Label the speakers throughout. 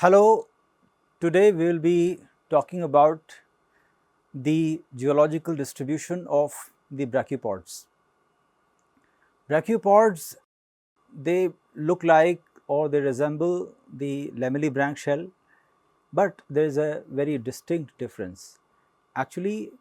Speaker 1: Hello, today we will be talking about the geological distribution of the brachiopods. Brachiopods, they look like or they resemble the lamellibranch shell, but there is a very distinct difference. Actually,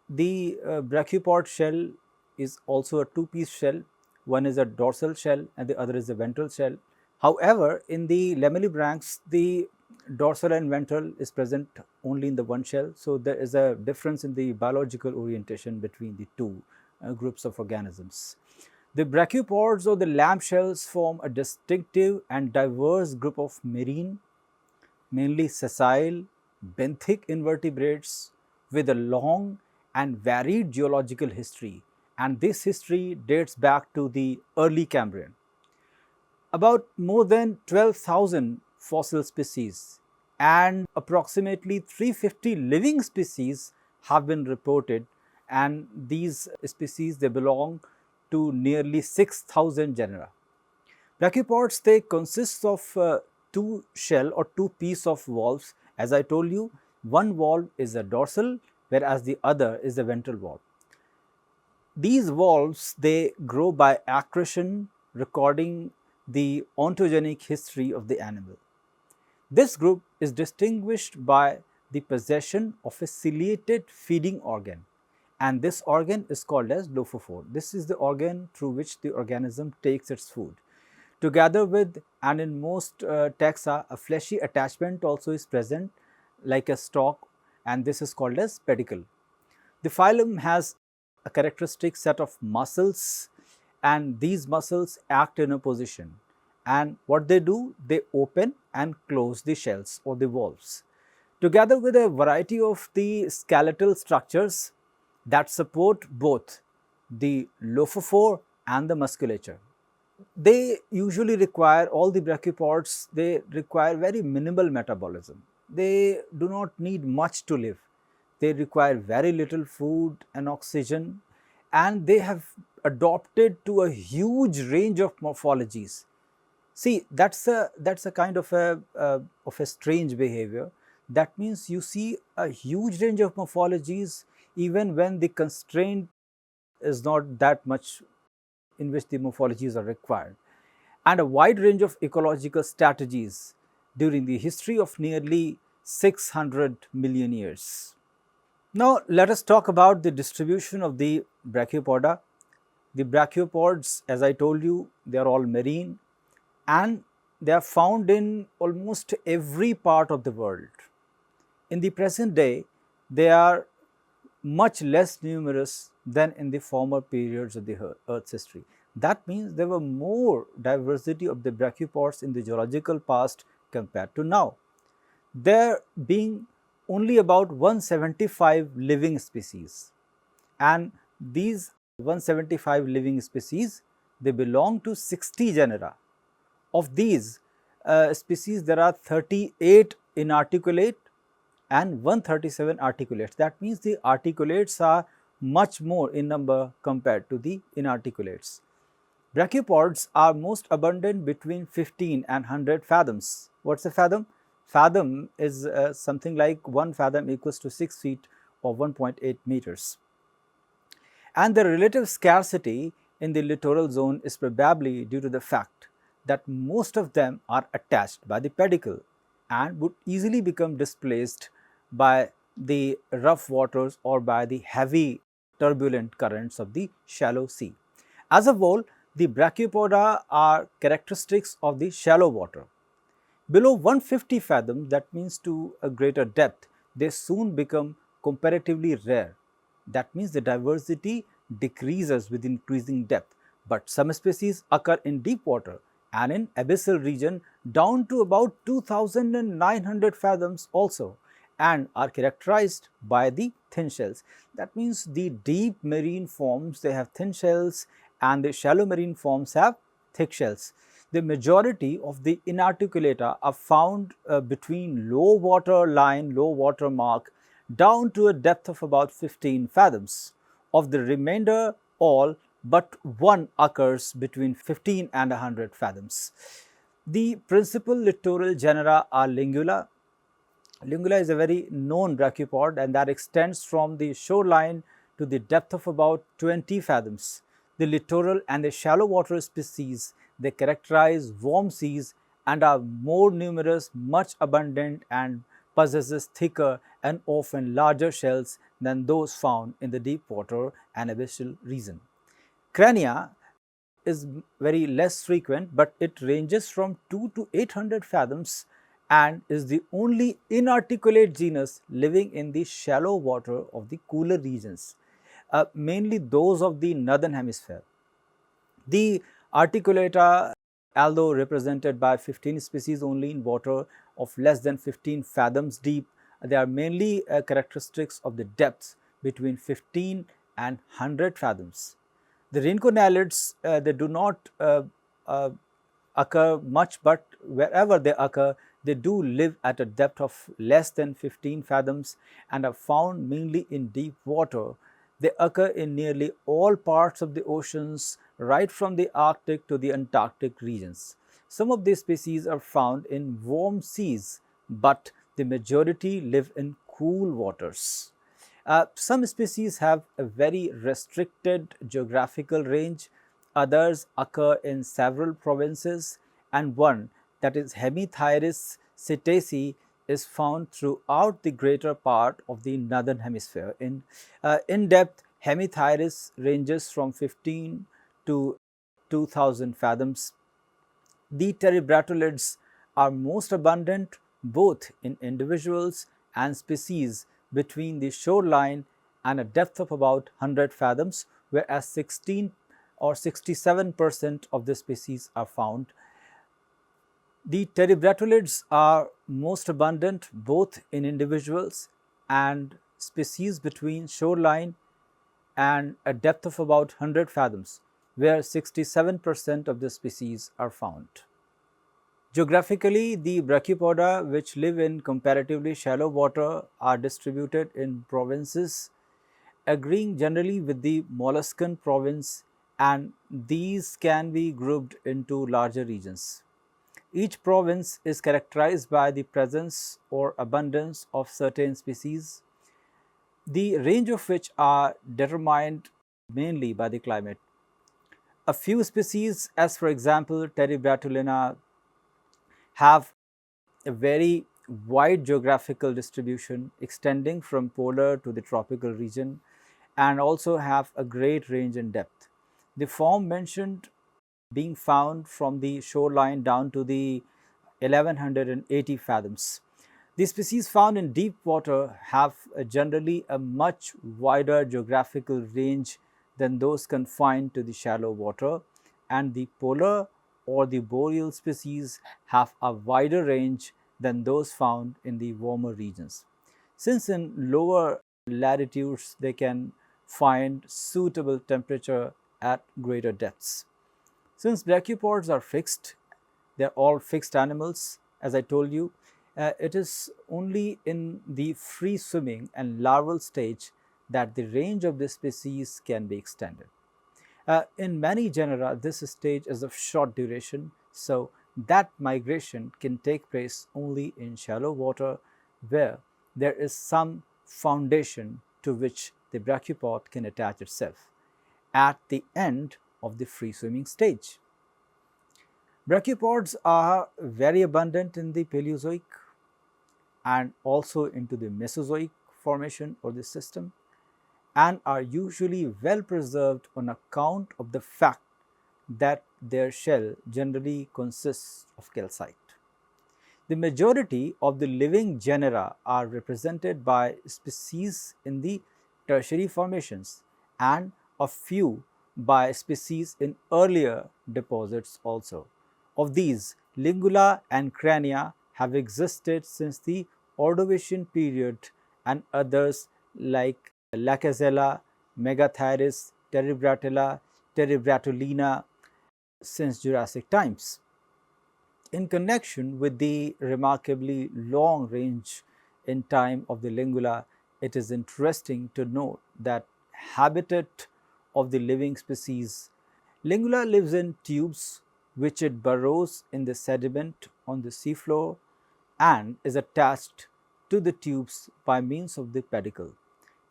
Speaker 1: the brachiopod shell is also a two-piece shell. One is a dorsal shell and the other is a ventral shell. However, in the lamellibranchs, the dorsal and ventral is present only in the one shell. So, there is a difference in the biological orientation between the two groups of organisms. The brachiopods or the lamp shells form a distinctive and diverse group of marine, mainly sessile, benthic invertebrates with a long and varied geological history, and this history dates back to the early Cambrian. About more than 12,000 fossil species and approximately 350 living species have been reported, and these species they belong to nearly 6,000 genera. Brachiopods they consist of two shell or two piece of valves. As I told you, one valve is a dorsal, whereas the other is the ventral valve. These valves they grow by accretion, recording the ontogenic history of the animal. This group is distinguished by the possession of a ciliated feeding organ, and this organ is called as lophophore. This is the organ through which the organism takes its food. Together with, and in most taxa, a fleshy attachment also is present like a stalk, and this is called as pedicle. The phylum has a characteristic set of muscles, and these muscles act in a position, and what they do, they open and close the shells or the valves, together with a variety of the skeletal structures that support both the lophophore and the musculature. They usually require, all the brachiopods, they require very minimal metabolism. They do not need much to live. They require very little food and oxygen, and they have adopted to a huge range of morphologies. See, that's a kind of a strange behavior. That means you see a huge range of morphologies even when the constraint is not that much in which the morphologies are required, and a wide range of ecological strategies during the history of nearly 600 million years. Now, let us talk about the distribution of the Brachiopoda. The brachiopods, as I told you, they are all marine and they are found in almost every part of the world. In the present day, they are much less numerous than in the former periods of the Earth's history. That means there were more diversity of the brachiopods in the geological past compared to now. There being only about 175 living species, and these 175 living species they belong to 60 genera. Of these species, there are 38 inarticulate and 137 articulates. That means the articulates are much more in number compared to the inarticulates. Brachiopods are most abundant between 15 and 100 fathoms. What is a fathom? Fathom is something like 1 fathom equals to 6 feet or 1.8 meters. And the relative scarcity in the littoral zone is probably due to the fact that most of them are attached by the pedicle and would easily become displaced by the rough waters or by the heavy turbulent currents of the shallow sea. As a whole, the brachiopoda are characteristics of the shallow water. Below 150 fathoms, that means to a greater depth, they soon become comparatively rare. That means the diversity decreases with increasing depth, but some species occur in deep water and in abyssal region down to about 2,900 fathoms also, and are characterized by the thin shells. That means the deep marine forms they have thin shells and the shallow marine forms have thick shells. The majority of the inarticulata are found between low water line, low water mark down to a depth of about 15 fathoms. Of the remainder, all but one occurs between 15 and 100 fathoms. The principal littoral genera are Lingula. Lingula is a very known brachiopod and that extends from the shoreline to the depth of about 20 fathoms. The littoral and the shallow water species, they characterize warm seas and are more numerous, much abundant and possesses thicker and often larger shells than those found in the deep water and abyssal region. Crania is very less frequent, but it ranges from 2 to 800 fathoms and is the only inarticulate genus living in the shallow water of the cooler regions, mainly those of the northern hemisphere. The articulata, although represented by 15 species only in water of less than 15 fathoms deep, they are mainly characteristics of the depths between 15 and 100 fathoms. The rhynchonalids, they do not uh, occur much, but wherever they occur, they do live at a depth of less than 15 fathoms and are found mainly in deep water. They occur in nearly all parts of the oceans, right from the Arctic to the Antarctic regions. Some of these species are found in warm seas, but the majority live in cool waters. Some species have a very restricted geographical range, others occur in several provinces, and one, that is Hemithyris cetacea, is found throughout the greater part of the northern hemisphere. In depth, Hemithyris ranges from 15 to 2000 fathoms. The terebratolids are most abundant both in individuals and species between the shoreline and a depth of about 100 fathoms, whereas 16 or 67% of the species are found. The terebratolids are most abundant both in individuals and species between shoreline and a depth of about 100 fathoms, where 67% of the species are found. Geographically, the Brachiopoda, which live in comparatively shallow water, are distributed in provinces, agreeing generally with the molluscan province, and these can be grouped into larger regions. Each province is characterized by the presence or abundance of certain species, the range of which are determined mainly by the climate. A few species, as for example Terebratulina, have a very wide geographical distribution extending from polar to the tropical region and also have a great range in depth. The form mentioned being found from the shoreline down to the 1180 fathoms. The species found in deep water have generally a much wider geographical range than those confined to the shallow water, and the polar or the boreal species have a wider range than those found in the warmer regions. Since in lower latitudes they can find suitable temperature at greater depths. Since brachiopods are fixed, they are all fixed animals, as I told you, it is only in the free swimming and larval stage that the range of this species can be extended. In many genera, this stage is of short duration, so that migration can take place only in shallow water where there is some foundation to which the brachiopod can attach itself at the end of the free swimming stage. Brachiopods are very abundant in the Paleozoic and also into the Mesozoic formation or the system, and are usually well preserved on account of the fact that their shell generally consists of calcite. The majority of the living genera are represented by species in the tertiary formations and a few by species in earlier deposits also. Of these, Lingula and Crania have existed since the Ordovician period, and others like Lacazella, Megathyrus, Terebratella, Terebratulina since Jurassic times. In connection with the remarkably long range in time of the Lingula, it is interesting to note that habitat of the living species. Lingula lives in tubes which it burrows in the sediment on the seafloor and is attached to the tubes by means of the pedicle.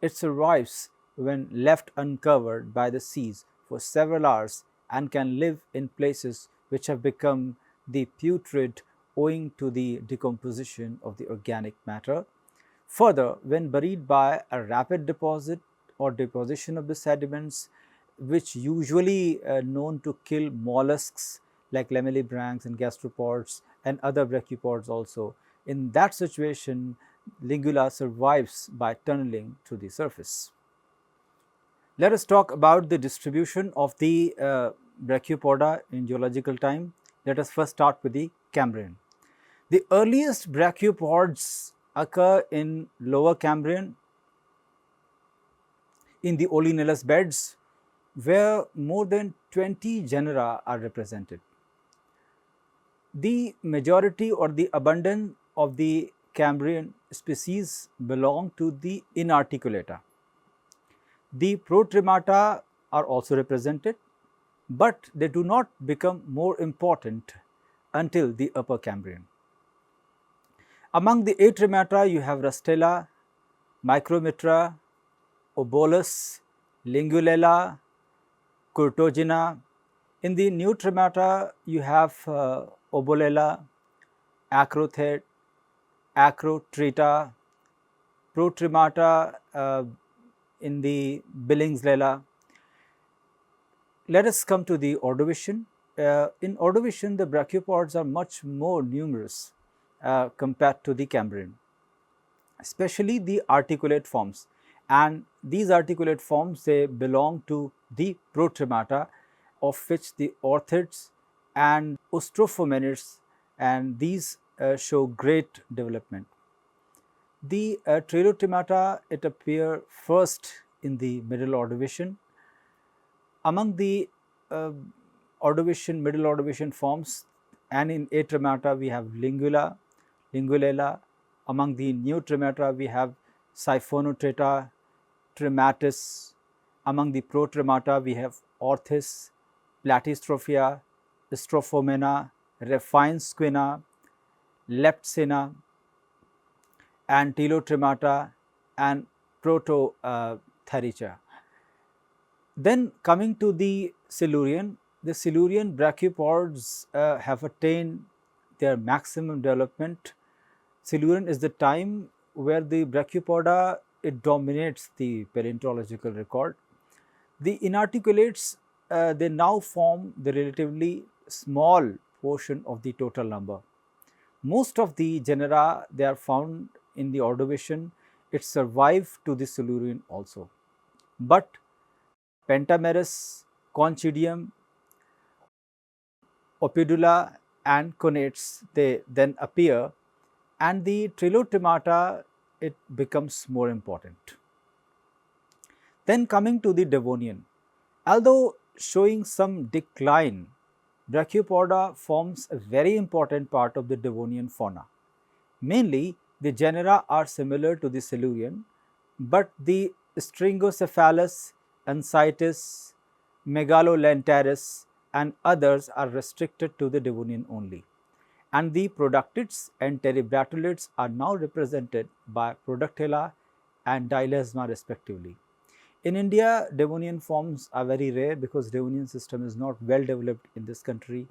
Speaker 1: It survives when left uncovered by the seas for several hours and can live in places which have become the putrid owing to the decomposition of the organic matter. Further, when buried by a rapid deposit or deposition of the sediments, which usually known to kill mollusks like lamellibranchs and gastropods and other brachiopods also. In that situation, Lingula survives by tunneling to the surface. Let us talk about the distribution of the Brachiopoda in geological time. Let us first start with the Cambrian. The earliest brachiopods occur in lower Cambrian in the Olinellus beds, where more than 20 genera are represented. The majority or the abundance of the Cambrian species belong to the Inarticulata. The Protrimata are also represented, but they do not become more important until the Upper Cambrian. Among the Atrimata, you have Rustella, Micromitra, Obolus, Lingulella, Curtogena. In the Neutrimata, you have Obolella, Acrothet, Acrotrita, Protrimata in the Billingslella. Let us come to the Ordovician. In Ordovician, the brachiopods are much more numerous compared to the Cambrian, especially the articulate forms. And these articulate forms, they belong to the Protrimata, of which the orchids and Ostrophomenids, and these show great development. The Trilotimata, it appear first in the middle Ordovician. Among the Ordovician, middle Ordovician forms, and in Atrimata we have Lingula, Lingulella. Among the Neutrimata we have Siphonotrata, Trimatis. Among the Protrimata we have Orthis, Platystrophia, Strophomena, Rephinesquina, Leptsina, and Telotrimata and Protothericha. Then coming to the Silurian brachiopods have attained their maximum development. Silurian is the time where the Brachiopoda, it dominates the paleontological record. The inarticulates, they now form the relatively small portion of the total number. Most of the genera, they are found in the Ordovician, it survived to the Silurian also. But Pentamerus, Conchidium, Opidula and Conates, they then appear, and the Trilotimata, it becomes more important. Then coming to the Devonian, although showing some decline, Brachiopoda forms a very important part of the Devonian fauna. Mainly, the genera are similar to the Silurian, but the Stringocephalus, Ancytis, Megalolentaris and others are restricted to the Devonian only. And the Productids and Terebratulids are now represented by Productilla and Dilesma respectively. In India, Devonian forms are very rare because Devonian system is not well developed in this country.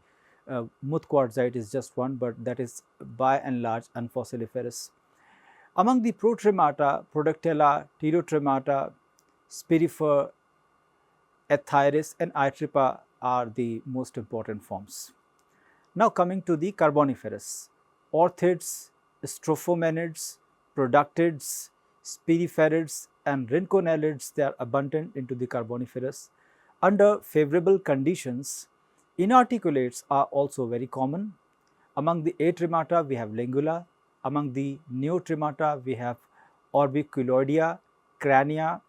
Speaker 1: Muth quartzite is just one, but that is by and large unfossiliferous. Among the Protrimata, Productilla, Pterotrimata, Spirifer, Ephthyris and Aetripa are the most important forms. Now coming to the Carboniferous, Orchids, Strophomenids, Productids, Spiriferids and Rhynchonellids, they are abundant into the Carboniferous. Under favorable conditions, inarticulates are also very common. Among the Atrimata, we have Lingula. Among the Neotrimata, we have Orbiculoidea, Crania.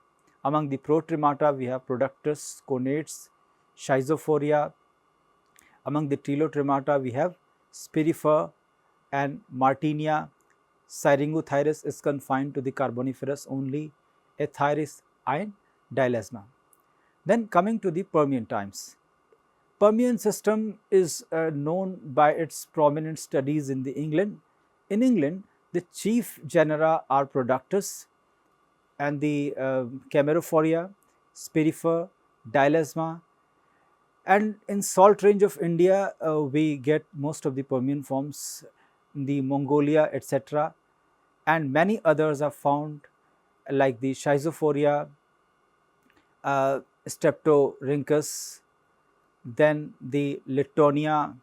Speaker 1: Among the Protrimata, we have Productus, Conates, Schizophoria. Among the Telotrimata, we have Spirifer and Martinia. Syringothyrus is confined to the Carboniferous only, Ephthyris and Dilesma. Then coming to the Permian times. Permian system is known by its prominent studies in the England. In England, the chief genera are Productus and the Camerophoria, Spirifer, Dilesma, and in salt range of India, we get most of the Permian forms, the Mongolia, etc., and many others are found like the Schizophoria, Streptorhynchus, then the Littonia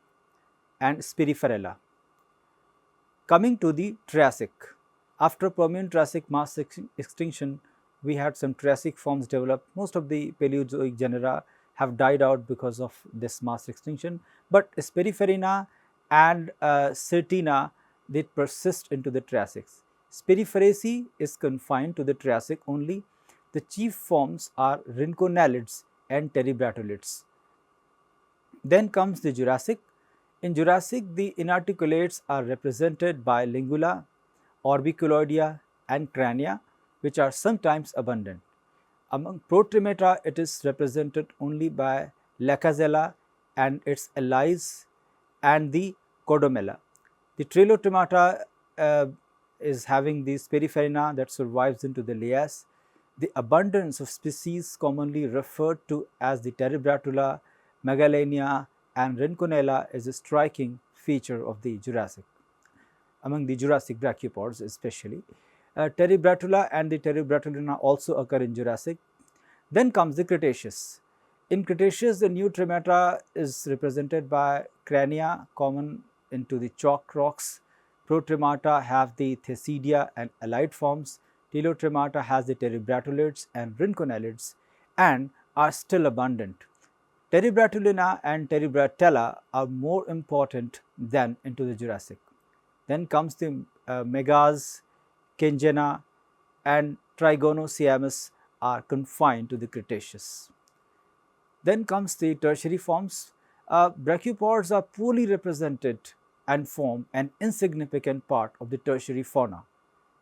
Speaker 1: and Spiriferella. Coming to the Triassic, after Permian Triassic mass extinction, we had some Triassic forms develop. Most of the Paleozoic genera have died out because of this mass extinction, but Spiriferina and Certina did persist into the Triassics. Spiriferaceae is confined to the Triassic only. The chief forms are Rhynchonellids and Terebratolids. Then comes the Jurassic. In Jurassic, the inarticulates are represented by Lingula, Orbiculoidea and Crania, which are sometimes abundant. Among Protrimata, it is represented only by Lacazella and its allies and the Codomella. The Trilotrimata is having the Spiriferina that survives into the lias. The abundance of species commonly referred to as the Terebratula, Megalania and Rhynchonella is a striking feature of the Jurassic. Among the Jurassic brachiopods especially, Terebratula and the Terebratulina also occur in Jurassic. Then comes the Cretaceous. In Cretaceous, the new Tremata is represented by Crania common into the chalk rocks. Protremata have the Thesidia and allied forms. Telotremata has the Terebratolids and Rhynchonellids and are still abundant. Terebratulina and Terebratella are more important than into the Jurassic. Then comes the Megas, Kingena and Trigonosiamus are confined to the Cretaceous. Then comes the tertiary forms. Brachiopods are poorly represented and form an insignificant part of the tertiary fauna.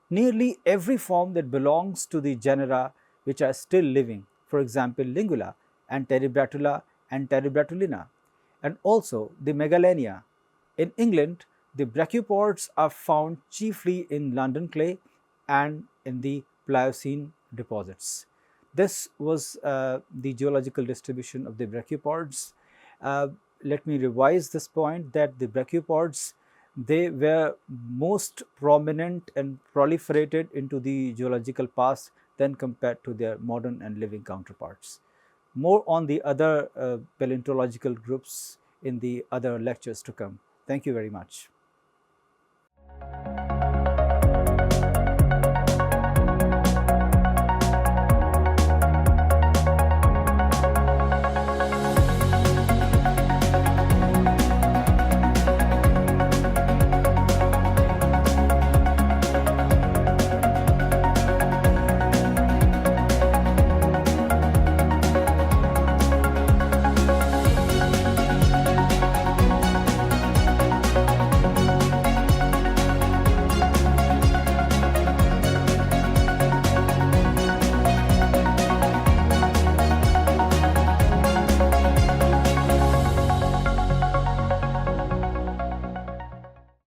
Speaker 1: Nearly every form that belongs to the genera which are still living, for example, Lingula and Terebratula and Terebratulina, and also the Megalania. In England, the brachiopods are found chiefly in London clay and in the Pliocene deposits. This was the geological distribution of the brachiopods. Let me revise this point that the brachiopods, they were most prominent and proliferated into the geological past than compared to their modern and living counterparts. More on the other paleontological groups in the other lectures to come. Thank you very much.